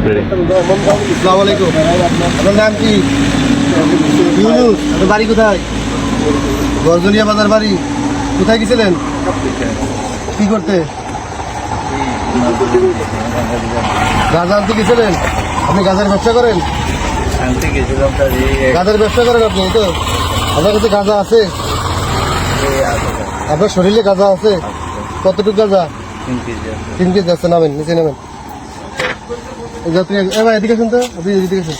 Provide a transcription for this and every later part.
আসসালামু আলাইকুম। আপনার নাম কি? ইউনুস। আপনার বাড়ি কোথায়? গর্জনিয়া বাজার বাড়ি। কোথায় গেছিলেন? কি করতে? গাঁজা আনতে গেছিলেন? আপনি গাঁজার ব্যবসা করেন? গাঁজার ব্যবসা করেন আপনি? এই তো আপনার কাছে গাঁজা আছে? আপনার শরীরে গাঁজা আছে? কতটুকু গাঁজা? 3 কেজি আছে। নামেন, নিচে নামেন। এবার এদিকে শুনতো, আপনি এদিকে শুন।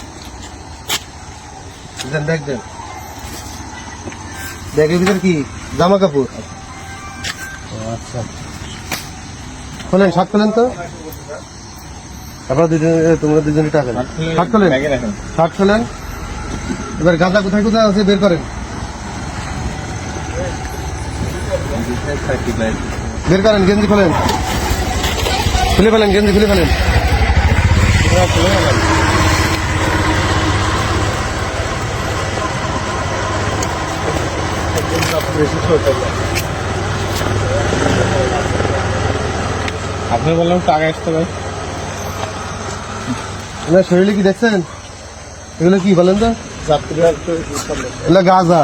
ব্যাগ দেন। ব্যাগের ভিতরে কি? জামা কাপড়। আচ্ছা, খোলেন, শার্ট খোলেন তো। আপনারা তোমরা দুজনে টাকা শার্ট খোলেন, শার্ট খোলেন। এবার গাঁজা কোথায় কোথায় আছে বের করেন, বের করেন। গেঞ্জি খোলেন, খুলে ফেলেন, গেঞ্জি খুলে ফেলেন। আপনি বললাম টাকা আসতে ভাই। আপনার শরীরে কি দেখছেন? এগুলো কি বলেন তো? এগুলো গাঁজা।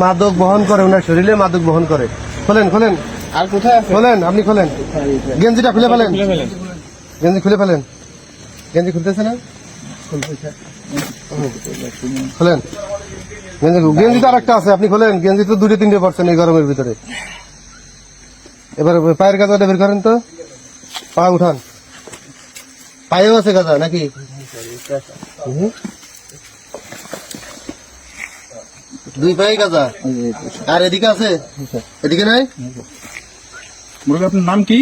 মাদক বহন করে, ওনার শরীরে মাদক বহন করে। খোলেন, খোলেন। আর কোথায় আছে? খোলেন, আপনি খোলেন। গেঞ্জিটা খুলে ফেলেন, খুলে ফেলেন। গেঞ্জি খুলে ফেলেন। গেঞ্জি খুলতেছে না? খোলেন গেঞ্জি। গেঞ্জি তো আর একটা আছে, আপনি খোলেন। গেঞ্জি তো 2-3 পারছেন এই গরমের ভিতরে। এবার পায়ের গাঁজাটা বের করেন তো। পা উঠান। পায়েও আছে গাঁজা নাকি? দুই পায়ে গাঁজা। আর এদিকে আছে? এদিকে নাই? মুরগি, আপনার নাম কি?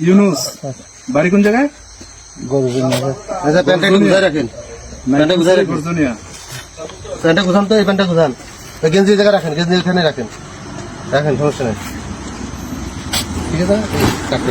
ইউনুস। বাড়ি কোন জায়গায়? আচ্ছা, প্যান্টটা একটু গুছাই রাখেন। প্যান্টটা গুছাই রাখেন। গর্জনিয়া। প্যান্টটা গুছান তো, এই প্যান্টটা গুছান। গেঞ্জি এই জায়গায় রাখেন, গেঞ্জি এখানে রাখেন, রাখেন, সমস্যা নেই। ঠিক আছে, কাটতে